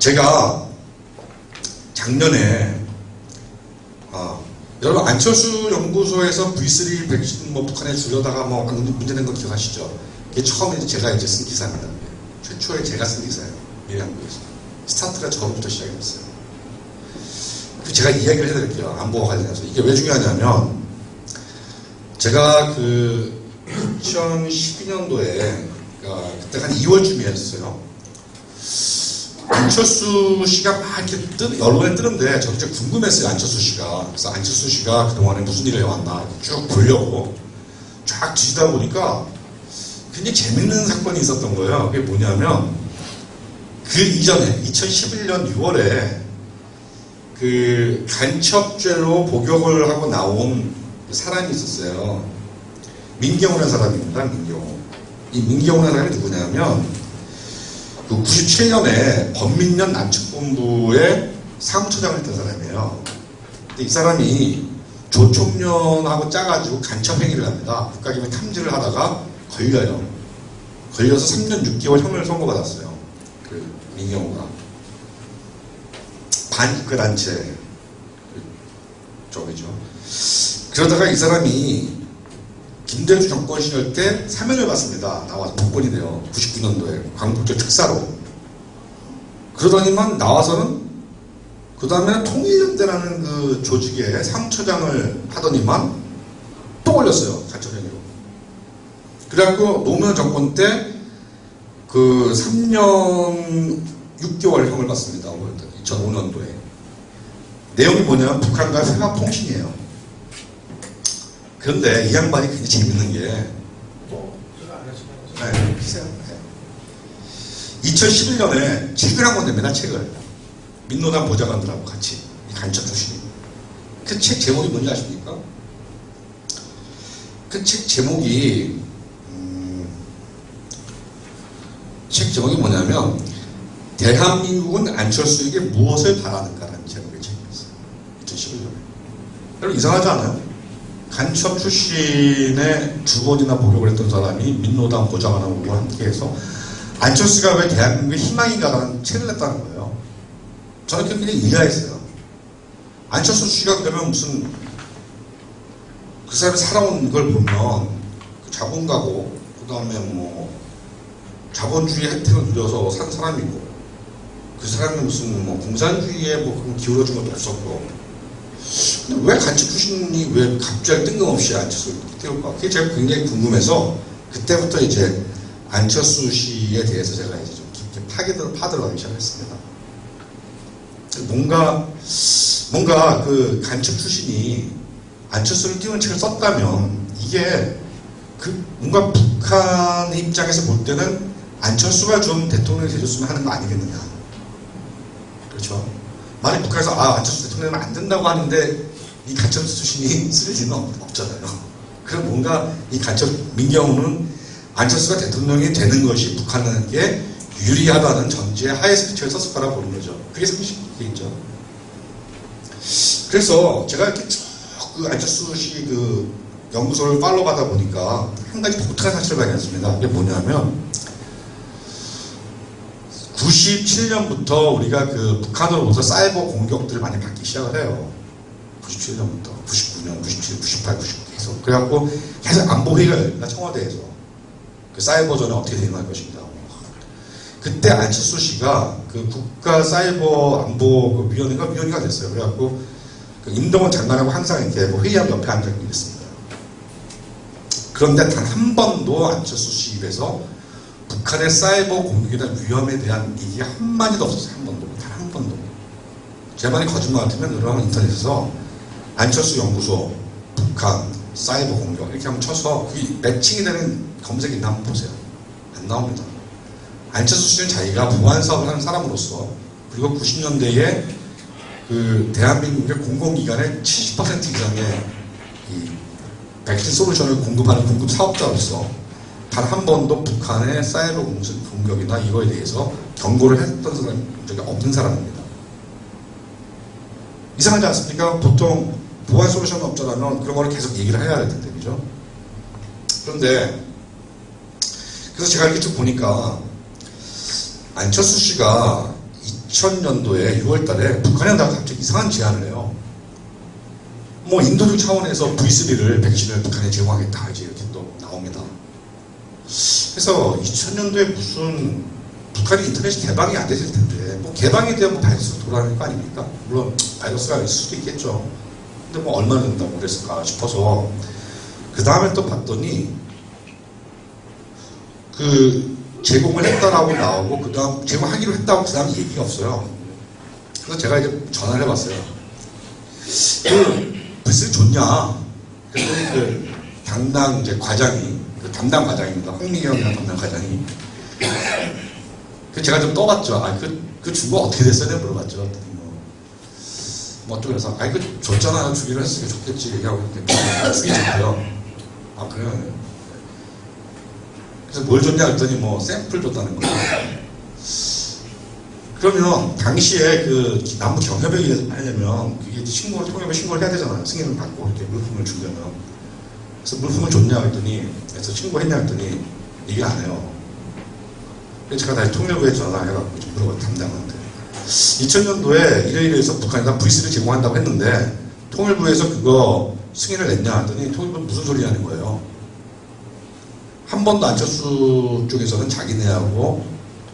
제가 작년에 여러분 안철수 연구소에서 V3 백신 뭐 북한에 주려다가 뭐 문제된 거 기억하시죠? 이게 처음에 제가 이제 쓴 기사입니다. 최초에 제가 쓴 기사예요. 미래한국에서. 스타트가 저로부터 시작이 됐어요. 제가 이야기를 해드릴게요. 안보와 관련해서. 이게 왜 중요하냐면, 제가 그 2012년도에, 그때 한 2월쯤이었어요. 안철수 씨가 막 이렇게 언론에 뜨는데 저도 이제 궁금했어요. 안철수 씨가. 그래서 안철수 씨가 그동안에 무슨 일을 해왔나 쭉 보려고 쫙 뒤지다 보니까 굉장히 재밌는 사건이 있었던 거예요. 그게 뭐냐면 그 이전에 2011년 6월에 그 간첩죄로 복역을 하고 나온 사람이 있었어요. 민경우라는 사람입니다. 민경우. 이 민경우라는 사람이 누구냐면 그 97년에 범민련 남측본부의 사무처장을 했던 사람이에요. 근데 이 사람이 조총련하고 짜가지고 간첩행위를 합니다. 국가기밀 탐지를 하다가 걸려요. 걸려서 3년 6개월 형을 선고받았어요. 그 민경우가. 반국가단체 쪽이죠. 그러다가 이 사람이 김대중 정권 시절 때 사면을 받습니다. 나와서 복권이 돼요. 99년도에 광복절 특사로. 그러더니만 나와서는 그 다음에 통일연대라는 그 조직의 사무처장을 하더니만 또 걸렸어요. 간첩행위로. 그래갖고 노무현 정권 때 그 3년 6개월 형을 받습니다. 2005년도에. 내용이 뭐냐면 북한과 회합통신이에요. 그런데 이 양반이 굉장히 재밌는 게, 글쎄요. 2011년에 책을 한 권 냅니다, 책을. 민노당 보좌관들하고 같이, 이 간첩 출신이. 그 책 제목이 뭔지 아십니까? 그 책 제목이, 뭐냐면, 대한민국은 안철수에게 무엇을 바라는가라는 제목의 책이었어요. 2011년에. 여러분, 이상하지 않아요? 간첩 출신의 두 번이나 복역을 했던 사람이 민노당 보좌관하고 함께해서 안철수가 왜 대한민국의 희망인가라는 책을 냈다는 거예요. 저는 굉장히 이해했어요. 안철수 씨가 그러면 무슨 그 사람이 살아온 걸 보면 그 자본가고 그 다음에 뭐 자본주의 혜택을 누려서 산 사람이고 그 사람이 무슨 뭐 공산주의에 뭐 기울어진 것도 없었고 근데 왜 간첩 출신이 왜 갑자기 뜬금없이 안철수를 띄울까? 그게 제가 굉장히 궁금해서 그때부터 이제 안철수 씨에 대해서 제가 이제 좀 깊게 파들어가기 시작했습니다. 뭔가 그 간첩 출신이 안철수를 띄우는 책을 썼다면 이게 그 뭔가 북한의 입장에서 볼 때는 안철수가 좀 대통령이 돼줬으면 하는 거 아니겠느냐. 그렇죠? 만약 북한에서 안철수 대통령은 안 된다고 하는데 이 간첩 출신이 쓸 리는 없잖아요. 그럼 뭔가 이 간첩 민경우는 안철수가 대통령이 되는 것이 북한에게 유리하다는 전제 하에서 그 책을 썼을 거라고 보는 거죠. 그게 상식이겠죠. 그래서 제가 이렇게 쭉 그 안철수 씨 그 연구소를 팔로우 하다 보니까 한 가지 독특한 사실을 발견했습니다. 이게 뭐냐면 97년부터 우리가 그 북한으로부터 사이버 공격들을 많이 받기 시작을 해요. 97년부터 99년, 97, 98, 99 계속. 그래갖고 계속 안보회의가 열립니다. 청와대에서. 그 사이버전에 어떻게 대응할 것인가. 그때 안철수 씨가 그 국가사이버안보위원회가 됐어요. 그래갖고 그 임동원 장관하고 항상 이렇게 뭐 회의하고 옆에 앉아 있습니다. 그런데 단 한 번도 안철수 씨 입에서 북한의 사이버 공격에 대한 위험에 대한 얘기 한마디도 없었어요. 한 번도. 단 한 번도. 제 말이 거짓말 같으면 여러분 인터넷에서 안철수 연구소, 북한, 사이버 공격 이렇게 한번 쳐서 그게 매칭이 되는 검색이 있나 한번 보세요. 안 나옵니다. 안철수 씨는 자기가 보안 사업을 하는 사람으로서 그리고 90년대에 그 대한민국의 공공기관의 70% 이상의 이 백신 솔루션을 공급하는 공급 사업자로서 단 한 번도 북한의 사이버 공격이나 이거에 대해서 경고를 했던 사람이 적이 없는 사람입니다. 이상하지 않습니까? 보통 보안 솔루션 업자라면 그런 거를 계속 얘기를 해야 될 텐데, 그죠? 그런데 그래서 제가 이렇게 쭉 보니까 안철수 씨가 2000년도에 6월 달에 북한에다가 갑자기 이상한 제안을 해요. 뭐 인도적 차원에서 V3를 백신을 북한에 제공하겠다 이제 이렇게 또 나옵니다. 그래서 2000년도에 무슨 북한이 인터넷이 개방이 안 됐을 텐데 뭐 개방이 되면 뭐 바이러스가 돌아다니는 거 아닙니까? 물론 바이러스가 있을 수도 있겠죠. 근데 뭐 얼마나 된다고 그랬을까 싶어서 그 다음에 또 봤더니 그 제공을 했다라고 나오고 그 다음 제공하기로 했다고 그 다음 얘기가 없어요. 그래서 제가 이제 전화를 해봤어요. 그 V3 좋냐? 그랬더니 그 담당 이제 과장이 그 담당 과장입니다. 홍미경이라는 담당 과장이. 그 제가 좀 떠봤죠. 아, 그 준 거 어떻게 됐어요? 내가 물어봤죠. 뭐 어쩌면서 아이 그 줬잖아. 주기로 했으니까 좋겠지 얘기하고 이렇게 주기 좋고요. 아 그래요. 그래서 뭘 줬냐 했더니 뭐 샘플 줬다는 거예요. 그러면 당시에 그 남북 경협에 하려면 그게 통협에 신고를 해야 되잖아요. 승인을 받고 이렇게 물품을 주려면. 그래서 물품을 줬냐 했더니 그래서 신고했냐 했더니 얘기 안 해요. 그래서 제가 다시 통일부에 전화해갖고 좀 물어봐 담당한테 2000년도에 이래이래해서 북한에다 V3를 제공한다고 했는데 통일부에서 그거 승인을 냈냐 했더니 통일부는 무슨 소리 하는 거예요. 한 번도 안철수 쪽에서는 자기네하고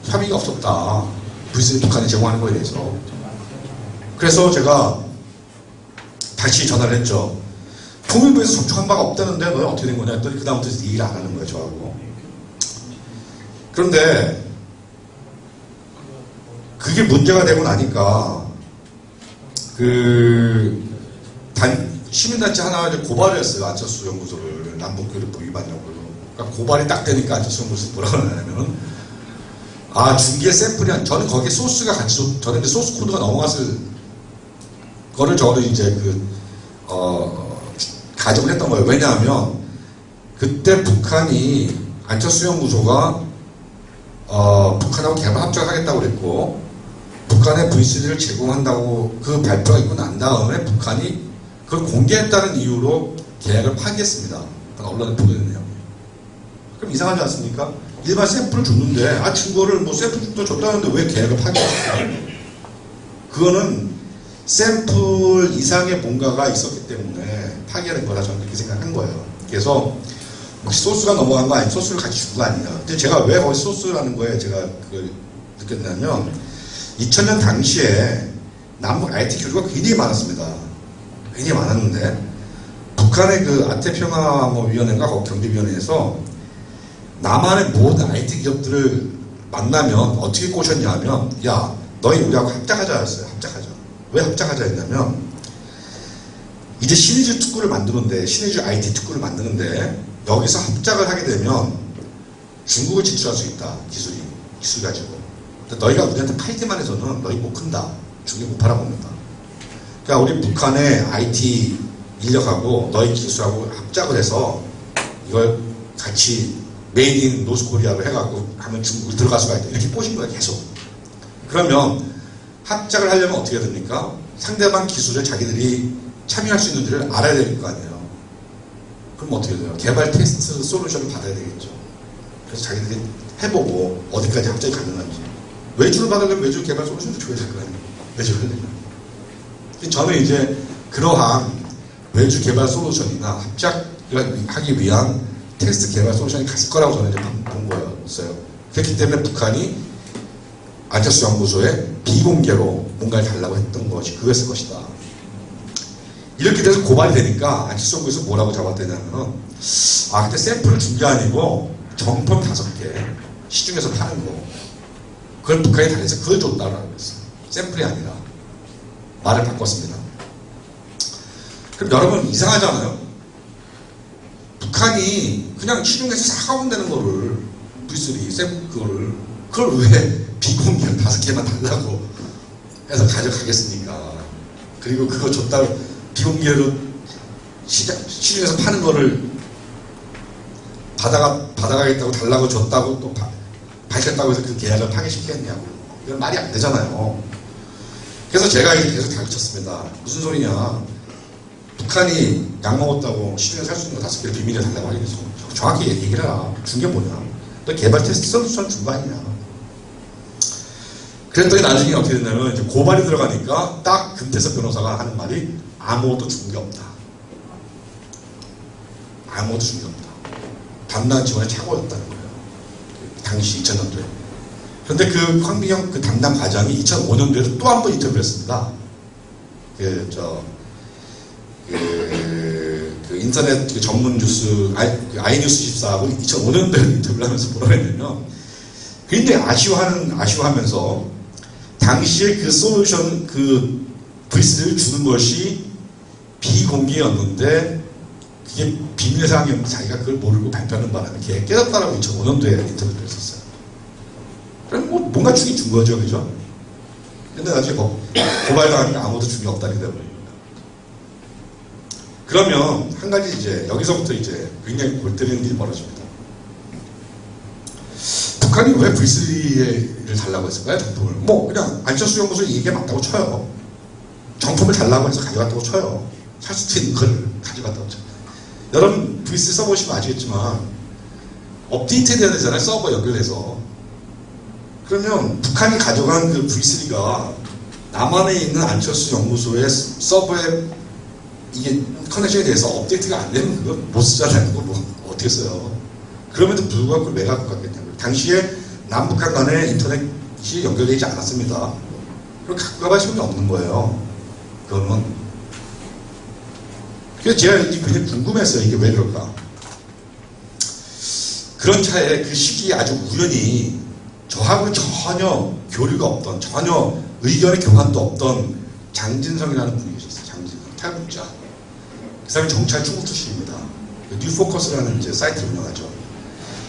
협의가 없었다. V3 북한에 제공하는 거에 대해서. 그래서 제가 다시 전화를 했죠. 통일부에서 접촉한 바가 없다는데 너희 어떻게 된 거냐 했더니 그 다음부터 얘기를 안 하는 거예요. 저하고. 그런데 그게 문제가 되고 나니까 시민단체 하나 고발을 했어요. 안철수 연구소를 남북교류법 위반이라고. 그러니까 고발이 딱 되니까 안철수 연구소 뭐라고 하냐면 아 중계 샘플이 저는 거기에 소스가 같이 저는 이제 소스 코드가 넘어갔을 거를 저는 이제 가정을 했던 거예요. 왜냐하면 그때 북한이 안철수 연구소가 북한하고 개발 합작을 하겠다고 그랬고 북한에 V3를 제공한다고 그 발표가 있고 난 다음에 북한이 그걸 공개했다는 이유로 계약을 파기했습니다. 언론에 보도됐네요. 그럼 이상하지 않습니까? 일반 샘플을 줬는데 아 증거를 뭐 샘플도 줬다는데 왜 계약을 파기했을까? 그거는 샘플 이상의 뭔가가 있었기 때문에 파기하는 거라 저는 그렇게 생각한 거예요. 그래서 혹시 소스가 넘어간 거 아니면 소스를 같이 준 거 아니냐. 근데 제가 왜 거기 소스라는 거에 제가 그걸 느꼈냐면 2000년 당시에 남북 IT 교류가 굉장히 많았습니다. 굉장히 많았는데 북한의 그 아태평화위원회인가 경제위원회에서 남한의 모든 IT 기업들을 만나면 어떻게 꼬셨냐 하면 야 너희 우리하고 합작하자 했어요. 합작하자. 왜 합작하자 했냐면 이제 신의주 특구를 만드는데 신의주 IT 특구를 만드는데 여기서 합작을 하게 되면 중국을 진출할 수 있다. 기술 가지고. 너희가 우리한테 팔기만 해서는 너희 못 큰다. 중국 못 팔아먹는다. 그러니까 우리 북한의 IT 인력하고 너희 기술하고 합작을 해서 이걸 같이 메이드 인 노스코리아로 해갖고 하면 중국을 들어갈 수가 있다. 이렇게 꼬신 거야 계속. 그러면 합작을 하려면 어떻게 해야 됩니까? 상대방 기술을 자기들이 참여할 수 있는지를 알아야 될 거 아니에요. 그럼 어떻게 돼요? 개발 테스트 솔루션을 받아야 되겠죠. 그래서 자기들이 해보고 어디까지 합작이 가능한지. 외주를 받으려면 외주 개발 솔루션도 줘야 될 거 아니에요. 외주를 하려면. 저는 이제 그러한 외주 개발 솔루션이나 합작을 하기 위한 테스트 개발 솔루션이 갔을 거라고 저는 이제 본 거였어요. 그렇기 때문에 북한이 안철수 연구소에 비공개로 뭔가를 달라고 했던 것이 그랬을 것이다. 이렇게 돼서 고발이 되니까 안철수 연구소에서 뭐라고 잡았대냐면 아 그때 샘플을 준 게 아니고 정품 5개 시중에서 파는 거 그걸 북한이 달래서 그걸 줬다라고 했어요. 샘플이 아니라 말을 바꿨습니다. 그럼 여러분 이상하잖아요. 북한이 그냥 시중에서 사가면 되는 거를 V3 샘플 그걸 왜 비공개로 5개만 달라고 해서 가져가겠습니까? 그리고 그거 줬다고 비공개로 시중에서 파는 거를 받아가겠다고 달라고 줬다고 또 밝혔다고 해서 그 계약을 파기시켰냐고. 이건 말이 안 되잖아요. 그래서 제가 이제 계속 다그쳤습니다. 무슨 소리냐. 북한이 약 먹었다고 시중에서 살 수 있는 거 5개를 비밀에 달라고 하겠어. 정확히 얘기를 해라. 준 게 뭐냐. 너 개발 테스트 솔루션 준 거 아니냐. 그랬더니 나중에 어떻게 됐냐면 이제 고발이 들어가니까 딱 금태섭 변호사가 하는 말이 아무것도 준 게 없다. 아무것도 준 게 없다. 담당 직원의 착오였다는 거예요. 당시 2000년도에. 그런데 그 황민영 그 담당 과장이 2005년도에도 또 한 번 인터뷰를 했습니다. 그 인터넷 그 전문 뉴스, 아이뉴스 24하고 2005년도에 인터뷰를 하면서 뭐라고 했냐면, 굉장히 아쉬워하면서, 당시에 그 솔루션, 그 V3를 주는 것이 비공개였는데, 그게 비밀 사항이었는데 자기가 그걸 모르고 발표하는 바람에 걔 깨졌다라고 2005년도에 인터뷰를 했었어요. 그럼 뭐 뭔가 주긴 준 거죠, 그죠? 근데 나중에 고발당하니까 아무도 준 게 없다는 게 되어버립니다. 그러면 한 가지 이제 여기서부터 이제 굉장히 골 때리는 일이 벌어집니다. 북한이 왜 V3를 달라고 했을까요? 정품을. 뭐 그냥 안철수 연구소 이게 맞다고 쳐요. 정품을 달라고 해서 가져갔다고 쳐요. 살 수도 있는 걸 가져갔다고 쳐요. 여러분 V3 써보시면 아시겠지만 업데이트 돼야 되잖아요. 서버 연결해서. 그러면 북한이 가져간 그 V3가 남한에 있는 안철수 연구소의 서버에 이게 커넥션에 대해서 업데이트가 안 되면 그거 못 쓰잖아요. 그거 뭐 어떻게 써요. 그럼에도 불구하고 그걸 왜 갖고 갔겠냐고요. 당시에 남북한 간에 인터넷이 연결되지 않았습니다. 그럼 갖고 가볼 수는 없는 거예요. 그거는. 그래서 제가 이게 굉장히 궁금했어요. 이게 왜 그럴까. 그런 차에 그 시기에 아주 우연히 저하고 전혀 교류가 없던, 전혀 의견의 교환도 없던 장진성이라는 분이 계셨어요. 장진성. 탈북자. 그 사람이 정찰 중국 출신입니다. 뉴포커스라는 이제 사이트를 운영하죠.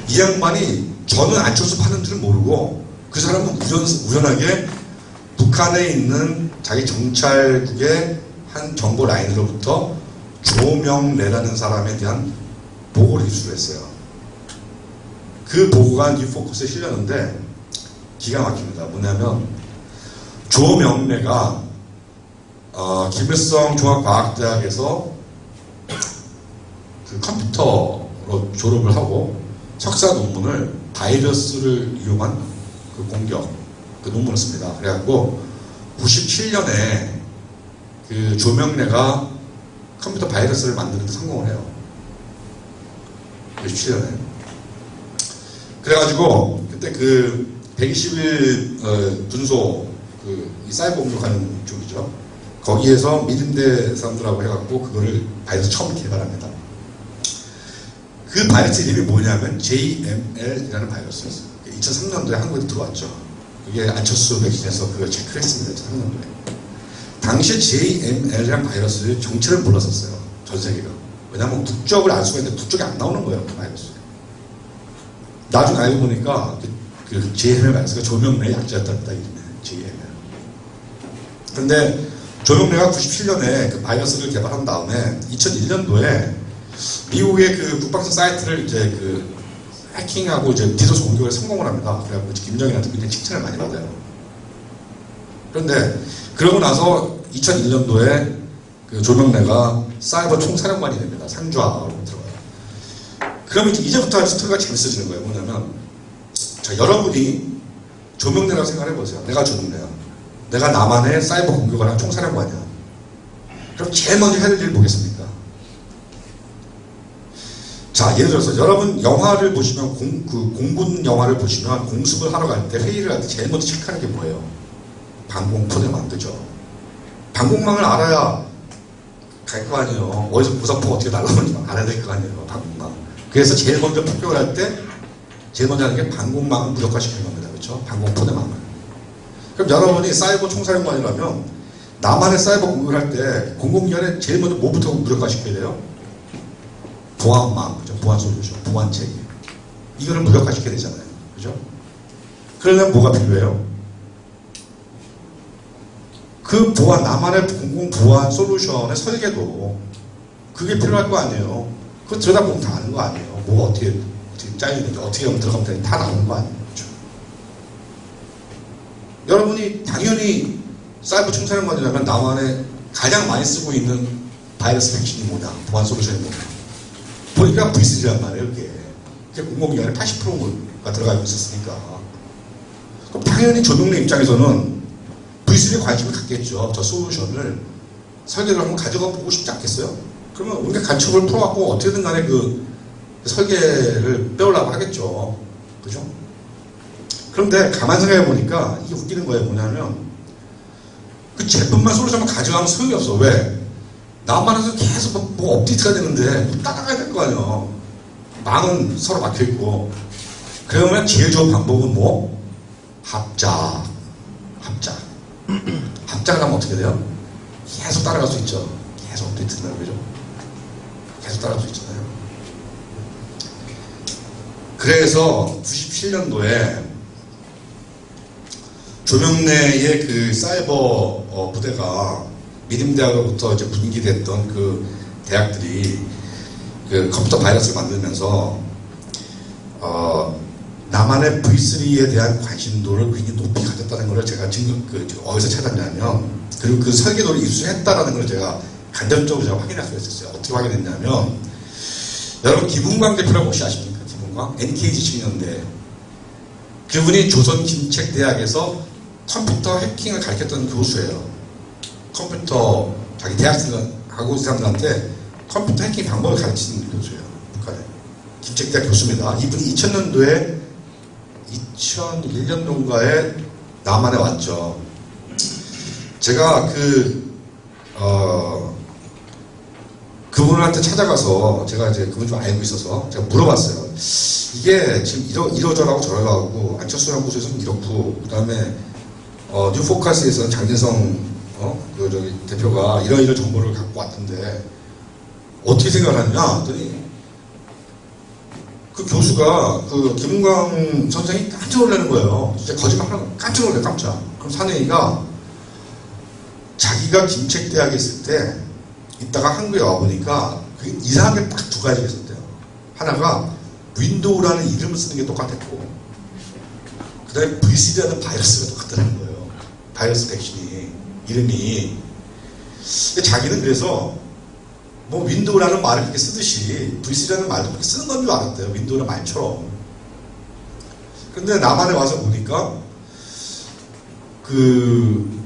이 양반이 저는 안철수 파는 줄 모르고 그 사람은 우연하게 북한에 있는 자기 정찰국의 한 정보 라인으로부터 조명래라는 사람에 대한 보고를 입수를 했어요. 그 보고가 뉴포커스에 실렸는데 기가 막힙니다. 뭐냐면 조명래가 김일성 종합과학대학에서 그 컴퓨터로 졸업을 하고 석사 논문을 바이러스를 이용한 그 공격, 그 논문을 씁니다. 그래갖고 97년에 그 조명래가 컴퓨터 바이러스를 만드는 데 성공을 해요. 97년에. 그래가지고 그때 그 120일 분소 그 사이버 공격하는 쪽이죠. 거기에서 미린대 사람들하고 해갖고 그거를 바이러스 처음 개발합니다. 그 바이러스 이름이 뭐냐면 JML이라는 바이러스였어요. 2003년도에 한국에 들어왔죠. 그게 안철수 백신에서 그걸 체크를 했습니다. 2003년도에. 당시에 JML이라는 바이러스를 정체를 몰랐었어요. 전 세계가. 왜냐하면 국적을 알 수가 있는데 국적이 안 나오는 거예요. 그 바이러스. 나중에 알고 보니까 그 JML 바이러스가 조명래 약자였답니다. 이름이 JML. 그런데 조명래가 97년에 그 바이러스를 개발한 다음에 2001년도에 미국의 그 북방송 사이트를 이제 그 해킹하고 이제 디도스 공격에 성공을 합니다. 그래갖고 김정일한테 굉장히 칭찬을 많이 받아요. 그런데 그러고 나서 2001년도에 그 조명래가 사이버 총사령관이 됩니다. 상주하로 들어가요. 그러면 이제부터 스토리가 재밌어지는 거예요. 뭐냐면 자, 여러분이 조명래라고 생각해보세요. 내가 조명래야. 내가 남한의 사이버 공격을 하는 총사령관이야. 그럼 제일 먼저 해야 될 일 뭐겠습니까? 자, 예를 들어서 여러분 영화를 보시면 공군 영화를 보시면 공습을 하러 갈 때 회의를 할 때 제일 먼저 체크하는 게 뭐예요? 방공포대 만들죠. 방공망을 알아야 갈 거 아니에요. 어디서 무사포가 어떻게 날라오는지 알아야 될 거 아니에요. 방공망. 그래서 제일 먼저 폭격을 할 때 제일 먼저 하는 게 방공망을 무력화시키는 겁니다. 그렇죠? 방공포대망을. 그럼 여러분이 사이버 총사령관이라면 남한의 사이버 공격을 할 때 공공기관에 제일 먼저 뭐부터 무력화시켜야 돼요? 보안망, 그죠? 보안 솔루션, 보안 체계. 이거를 무력화시켜야 되잖아요. 그죠? 그러려면 뭐가 필요해요? 그 보안, 남한의 공공 보안 솔루션의 설계도 그게 필요할 거 아니에요. 그거 들여다보면 다 아는 거 아니에요. 뭐 어떻게 짜이는지, 어떻게 하면 들어가면 되는지 다 나오는 거 아니에요. 그죠? 여러분이 당연히 사이버 총사령관이라면 남한에 가장 많이 쓰고 있는 바이러스 백신이 뭐냐, 보안 솔루션이 뭐냐. 보니까 V3란 말이에요, 그게. 그게 공공기관에 80%가 들어가고 있었으니까. 그럼 당연히 조명래 입장에서는 V3에 관심을 갖겠죠. 저 솔루션을 설계를 한번 가져가 보고 싶지 않겠어요? 그러면 우리가 간첩을 풀어갖고 어떻게든 간에 그 설계를 빼오려고 하겠죠. 그죠? 그런데 가만 생각해 보니까 이게 웃기는 거예요. 뭐냐면 그 제품만 솔루션만 가져가면 소용이 없어. 왜? 나만 해서 계속 뭐 업데이트가 되는데 따라가야 될 거 아니야. 망은 서로 막혀있고. 그러면 제일 좋은 방법은 뭐? 합작. 합작을 하면 어떻게 돼요? 계속 따라갈 수 있죠. 계속 업데이트 된다는 거죠. 계속 따라갈 수 있잖아요. 그래서 97년도에 조명래의 그 사이버 부대가 미림대학으로부터 이제 분기됐던 그 대학들이 그 컴퓨터 바이러스를 만들면서 나만의 V3에 대한 관심도를 굉장히 높이 가졌다는 걸 제가 지금 어디서 찾았냐면, 그리고 그 설계도를 입수했다라는 걸 제가 간접적으로 제가 확인할 수가 있었어요. 어떻게 확인했냐면, 여러분 김은광 대표라고 혹시 아십니까? 김은광? NKG 청년대. 그분이 조선김책대학에서 컴퓨터 해킹을 가르쳤던 교수예요. 컴퓨터 자기 대학생하고 사람들한테 컴퓨터 해킹 방법을 가르치는 교수예요. 북한에. 김책대학 교수입니다. 이분이 2000년도에 2001년도인가에 남한에 왔죠. 제가 그분한테 찾아가서 제가 이제 그분 좀 알고 있어서 제가 물어봤어요. 이게 지금 이러저러하고 저러하고 안철수 연구소에서는 이렇고, 그 다음에 뉴포커스에서는 장재성 대표가 이런 정보를 갖고 왔던데 어떻게 생각을 하느냐 했더니, 그 교수가 그 김은광 선생이 깜짝 놀라는 거예요. 진짜 거짓말 하는 거 깜짝 놀래, 깜짝. 그럼 사내이가 자기가 김책대학에 있을 때 이따가 한국에 와보니까 그게 이상한 게 딱 두 가지가 있었대요. 하나가 윈도우라는 이름을 쓰는 게 똑같았고, 그 다음에 V3라는 바이러스가 똑같다는 거예요. 바이러스 백신이 이름이. 자기는 그래서 뭐 윈도우라는 말을 그렇게 쓰듯이 V3라는 말도 그렇게 쓰는 건 줄 알았대요. 윈도우라는 말처럼. 근데 남한에 와서 보니까 그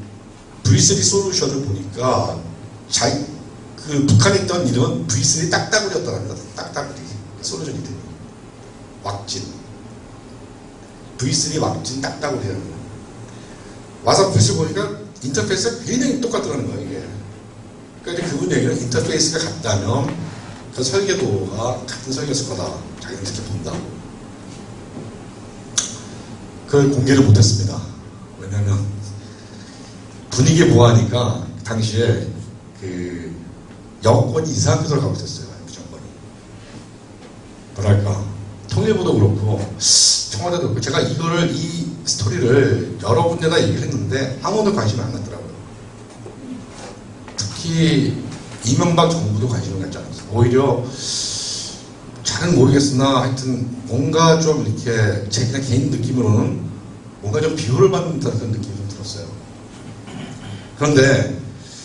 V3 솔루션을 보니까 그 북한에 있던 이름은 V3 딱따구리였다랍니다. 딱따구리 솔루션 이름이 왁진, V3 왁진 딱따구리라는 거예요. 와서 V3 보니까 인터페이스가 굉장히 똑같더라는 거예요, 이게. 그러니까 그분 얘기는 인터페이스가 같다면 그 설계도가 같은 설계였을 거다. 자기는 그렇게 본다고. 그걸 공개를 못했습니다. 왜냐면 분위기에 뭐하니까 당시에 그 여권이 이상한 곳으로 가고 있었어요. 그 정권이. 뭐랄까, 통일부도 그렇고 청와대도 그렇고. 제가 이 스토리를 여러 군데다 얘기를 했는데 아무도 관심이 안 갖더라고요. 특히 이명박 정부도 관심을 갖지 않았어요. 오히려 잘은 모르겠으나 하여튼 뭔가 좀 이렇게 제 그냥 개인 느낌으로는 뭔가 좀 비호를 받는 듯한 그런 느낌이 좀 들었어요. 그런데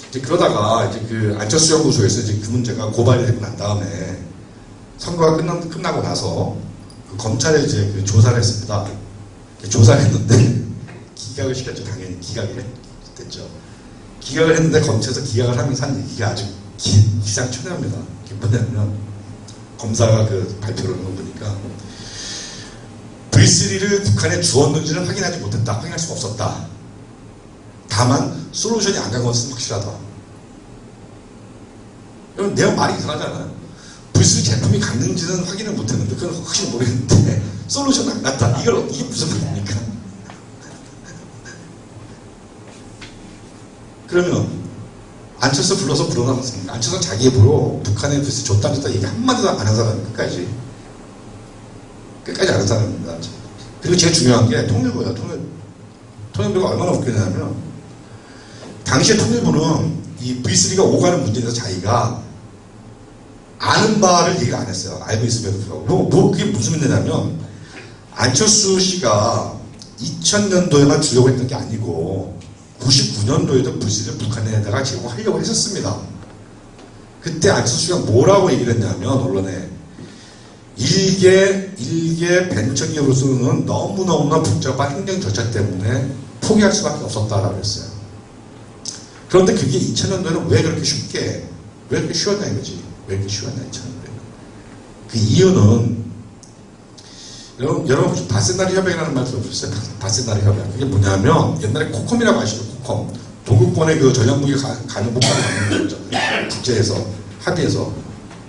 이제 그러다가 이제 그 안철수 연구소에서 이제 그 문제가 고발이 되고 난 다음에 선거가 끝나고 나서 그 검찰에 이제 그 조사를 했습니다. 조사를 했는데 기각을 시켰죠. 당연히 기각이 됐죠. 기각을 했는데 검찰에서 기각을 하면서 한 얘기가 아주 기상천외합니다. 뭐냐면 검사가 그 발표를 한 거 보니까 V3를 북한에 주었는지는 확인하지 못했다. 확인할 수가 없었다. 다만 솔루션이 안 간 것은 확실하다. 여러분, 내가 말이 이상하잖아요. V3 제품이 갔는지는 확인을 못했는데 그건 확실히 모르겠는데 솔루션 안 갔다. 이게 무슨 말입니까? 그러면 안철수 불러서 불어놨습니다. 안철수는 자기 입으로 북한에 V3 줬다 얘기 한마디도 안 한 사람이 끝까지 안 한 사람입니다. 그리고 제일 중요한 게 통일부예요. 통일부가 얼마나 웃기냐면 당시에 통일부는 이 V3가 오가는 문제에 대해서 자기가 아는 바를 얘기를 안 했어요. 알고 있음에도 불구하고. 그게 무슨 문제냐면 안철수 씨가 2000년도에만 주려고 했던 게 아니고 99년도에도 V3를 북한에다가 제공하려고 했었습니다. 그때 안철수 씨가 뭐라고 얘기를 했냐면 언론에 일개 벤처기업으로서는 너무너무나 복잡한 행정 절차 때문에 포기할 수밖에 없었다라고 했어요. 그런데 그게 2000년도에는 왜 그렇게 왜 그렇게 쉬웠냐 이거지. 왜 그렇게 쉬웠냐 2000년도에. 그 이유는 여러분 혹시 바센나리 협약이라는 말 들어보셨어요? 바센나리 협약. 그게 뭐냐면 옛날에 코컴이라고 아시죠? 코컴. 동구권의 그 전략무기 가능 목표를 갖는 거잖아요. 국제에서 합의해서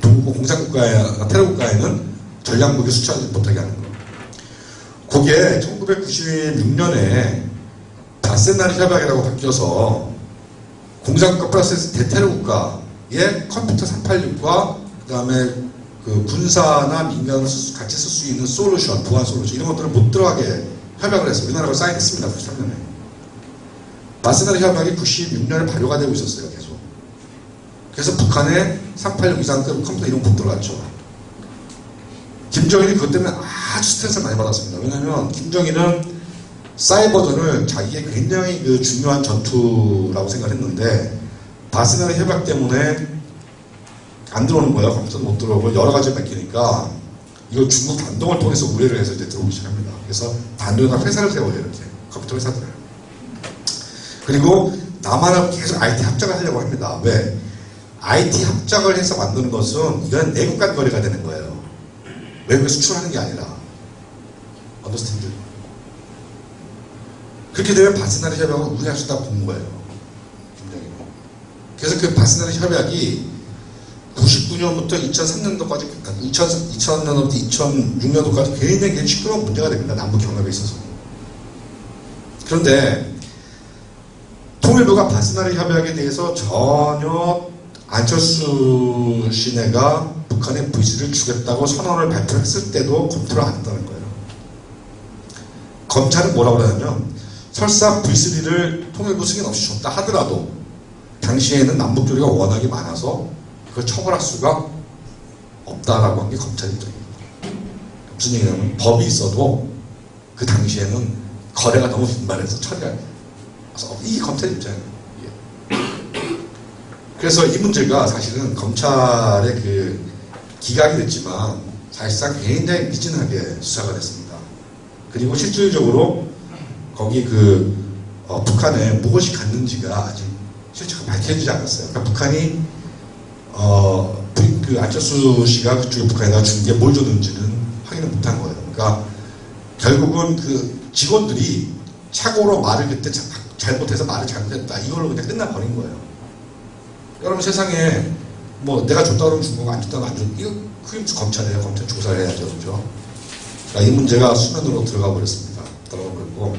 동구 공산국가나 테러국가에는 전략무기 수출하지 못하게 하는 거. 그게 1996년에 바센나리 협약이라고 바뀌어서 공산국가 플러스 대테러국가의 컴퓨터 386과 그 다음에 그 군사나 민간을 같이 쓸 수 있는 솔루션, 보안 솔루션 이런 것들을 못 들어가게 협약을 했어요. 우리나라가 사인했습니다. 93년에. 바센나리 협약이 96년에 발효가 되고 있었어요. 계속. 그래서 북한에 386 이상급 컴퓨터 이런 거 못 들어갔죠. 김정일이 그것 때문에 아주 스트레스를 많이 받았습니다. 왜냐하면 김정일은 사이버전을 자기의 굉장히 그 중요한 전투라고 생각했는데 바센나리 협약 때문에 안 들어오는 거예요. 컴퓨터도 못 들어오고 여러 가지 맡기니까 이걸 중국 단동을 통해서 우회를 해서 이제 들어오기 시작합니다. 그래서 단동에다 회사를 세워요. 이렇게 컴퓨터 회사들을. 그리고 남한하고 계속 IT 합작을 하려고 합니다. 왜? IT 합작을 해서 만드는 것은 이건 내국 간 거래가 되는 거예요. 외국에 수출하는 게 아니라. 언더스탠드. 그렇게 되면 바센나리 협약을 우회할 수 있다고 본 거예요. 김정일은. 그래서 그 바센나리 협약이 99년부터 2003년도까지, 2000년부터 2006년도까지 굉장히 시끄러운 문제가 됩니다. 남북 경협에 있어서. 그런데 통일부가 바센나리 협약에 대해서 전혀 안철수 시내가 북한의 VC를 주겠다고 선언을 발표했을 때도 검토를 안 했다는 거예요. 검찰은 뭐라고 하냐면 설사 V3를 통일부 승인 없이 줬다 하더라도 당시에는 남북 교류가 워낙에 많아서 그걸 처벌할 수가 없다라고 한 게 검찰 입장입니다. 무슨 얘기냐면 법이 있어도 그 당시에는 거래가 너무 빈발해서 처리가 안 돼요. 이게 검찰 입장이에요. 그래서 이 문제가 사실은 검찰의 그 기각이 됐지만 사실상 굉장히 미진하게 수사가 됐습니다. 그리고 실질적으로 거기 북한에 무엇이 갔는지가 아직 실체가 밝혀지지 않았어요. 그러니까 북한이 그 안철수 씨가 그쪽에 북한에다 준 게 뭘 줬는지는 확인을 못한 거예요. 그러니까 결국은 그 직원들이 착오로 말을 그때 잘못해서 말을 잘못했다. 이걸로 그냥 끝나버린 거예요. 여러분 세상에 뭐 내가 줬다 그러면 준 거고 안 줬다 그러면 안 줬다. 이거 그게 무슨 검찰이에요. 검찰 조사를 해야죠. 그죠? 그러니까 이 문제가 수면으로 들어가 버렸습니다. 들어가 버렸고